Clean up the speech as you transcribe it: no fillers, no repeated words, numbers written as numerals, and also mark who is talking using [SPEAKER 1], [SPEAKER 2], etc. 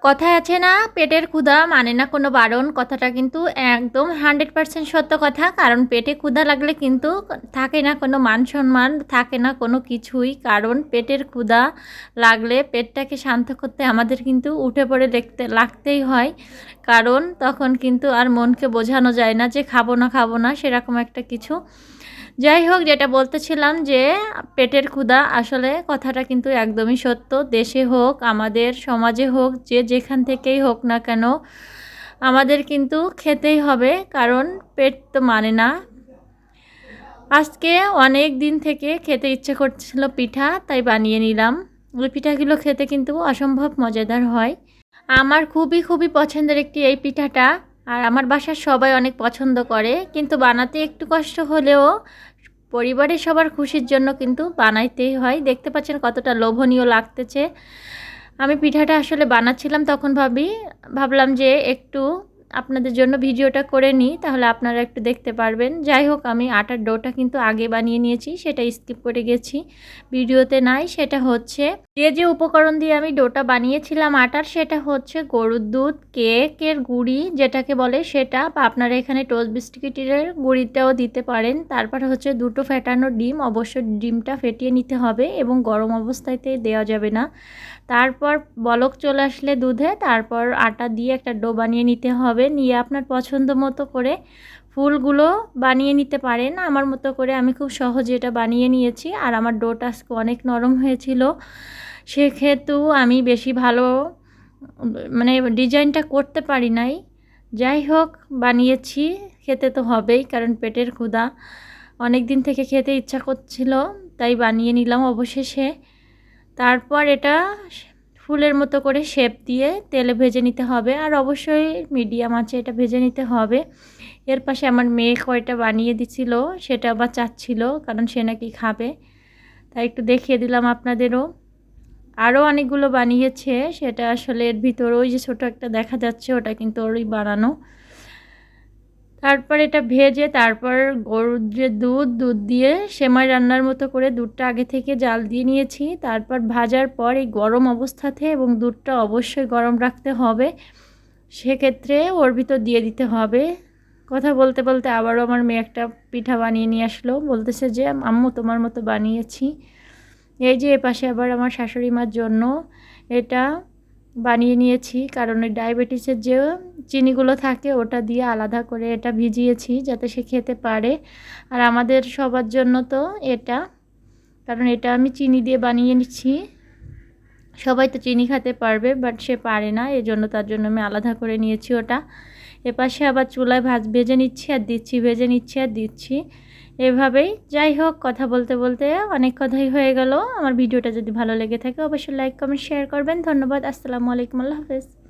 [SPEAKER 1] কথায় আছে না, পেটের ক্ষুধা মানে না কোনো বারণ। কথাটা কিন্তু একদম 100% সত্য কথা। কারণ পেটে ক্ষুধা লাগলে কিন্তু থাকে না কোনো মান সম্মান, থাকে না কোনো কিছুই। কারণ পেটের ক্ষুধা লাগলে পেটটাকে শান্ত করতে আমাদের কিন্তু উঠে পড়ে লাগতেই হয়। কারণ তখন কিন্তু আর মনকে বোঝানো যায় না যে খাবো না খাবো না, সেরকম একটা কিছু। যাই হোক, যেটা বলতেছিলাম যে পেটের ক্ষুধা, আসলে কথাটা কিন্তু একদমই সত্য। দেশে হোক, আমাদের সমাজে হোক, যে যেখান থেকেই হোক না কেন, আমাদের কিন্তু খেতেই হবে। কারণ পেট তো মানে না। আজকে অনেক দিন থেকে খেতে ইচ্ছে করছিল পিঠা, তাই বানিয়ে নিলাম। ওই পিঠাগুলো খেতে কিন্তু অসম্ভব মজাদার হয়। আমার খুবই খুবই পছন্দের একটি এই পিঠাটা। আর আমার বাসার সবাই অনেক পছন্দ করে, কিন্তু বানাতে একটু কষ্ট হলেও পরিবারের সবার খুশির জন্য কিন্তু বানাইতেই হয়। দেখতে পাচ্ছেন কতটা লোভনীয় লাগতেছে। আমি পিঠাটা আসলে বানাচ্ছিলাম, তখন ভাবলাম যে একটু আপনাদের জন্য ভিডিওটা করে নিই, তাহলে আপনারা একটু দেখতে পারবেন। যাই হোক, আমি আটার ডোটা কিন্তু আগে বানিয়ে নিয়েছি, সেটা স্কিপ করে গেছি, ভিডিওতে নাই। সেটা হচ্ছে যে উপকরণ দিয়ে আমি ডোটা বানিয়েছিলাম আটার, সেটা হচ্ছে গরুর দুধ, কেকের গুঁড়ি যেটাকে বলে সেটা, বা আপনারা এখানে টোস্ট বিস্কিটের গুঁড়িটাও দিতে পারেন। তারপর হচ্ছে দুটো ফেটানো ডিম, অবশ্যই ডিমটা ফেটিয়ে নিতে হবে এবং গরম অবস্থাতে দেওয়া যাবে না। তারপর বলক চলে আসলে দুধে, তারপর আটা দিয়ে একটা ডো বানিয়ে নিতে হবে। নিয়ে আপনার পছন্দ মতো করে ফুলগুলো বানিয়ে নিতে পারেন। আমার মতো করে আমি খুব সহজে এটা বানিয়ে নিয়েছি। আর আমার ডোটা আজকে অনেক নরম হয়েছিল, সেক্ষেত্রেও আমি বেশি ভালো মানে ডিজাইনটা করতে পারি নাই। যাই হোক, বানিয়েছি, খেতে তো হবেই, কারণ পেটের ক্ষুধা, অনেক দিন থেকে খেতে ইচ্ছা করছিল, তাই বানিয়ে নিলাম অবশেষে। তারপর এটা ফুলের মতো করে শেপ দিয়ে তেলে ভেজে নিতে হবে, আর অবশ্যই মিডিয়াম আঁচে এটা ভেজে নিতে হবে। এর পাশে আমার মেয়ে কয়টা বানিয়ে দিছিল, সেটা আবার চাচ্ছিল, কারণ সে নাকি খাবে, তাই একটু দেখিয়ে দিলাম আপনাদেরও। আরও অনেকগুলো বানিয়েছে, সেটা আসলে এর ভিতর ওই যে ছোটো একটা দেখা যাচ্ছে, ওটা কিন্তু ওরই বানানো। তারপর এটা ভেজে, তারপর গরুর যে দুধ দিয়ে সেমাই রান্নার মতো করে দুধটা আগে থেকে জাল দিয়ে নিয়েছি। তারপর ভাজার পর এই গরম অবস্থাতে, এবং দুধটা অবশ্যই গরম রাখতে হবে, সেক্ষেত্রে ওর ভিতর দিয়ে দিতে হবে। কথা বলতে বলতে আবারও আমার মেয়ে একটা পিঠা বানিয়ে নিয়ে আসলো, বলতেছে যে আম্মু তোমার মতো বানিয়েছি। এই যে এপাশে আবার আমার শাশুড়ি মার জন্য এটা বানিয়ে নিয়েছি, কারণ ওই ডায়াবেটিসের যে চিনিগুলো থাকে ওটা দিয়ে আলাদা করে এটা ভিজিয়েছি, যাতে সে খেতে পারে। আর আমাদের সবার জন্য তো এটা, কারণ এটা আমি চিনি দিয়ে বানিয়ে নিচ্ছি। সবাই তো চিনি খেতে পারবে, বাট সে পারে না, এজন্য তার জন্য আমি আলাদা করে নিয়েছি ওটা। এপাশে আবার চুলায় ভেজে নিচ্ছি আর দিচ্ছি, ভেজে নিচ্ছি আর দিচ্ছি, এভাবেই। যাই হোক, কথা বলতে বলতে অনেক কথাই হয়ে গেল। আমার ভিডিওটা যদি ভালো লেগে থাকে অবশ্যই লাইক কমেন্ট শেয়ার করবেন। ধন্যবাদ। আসসালামু আলাইকুম, আল্লাহ হাফেজ।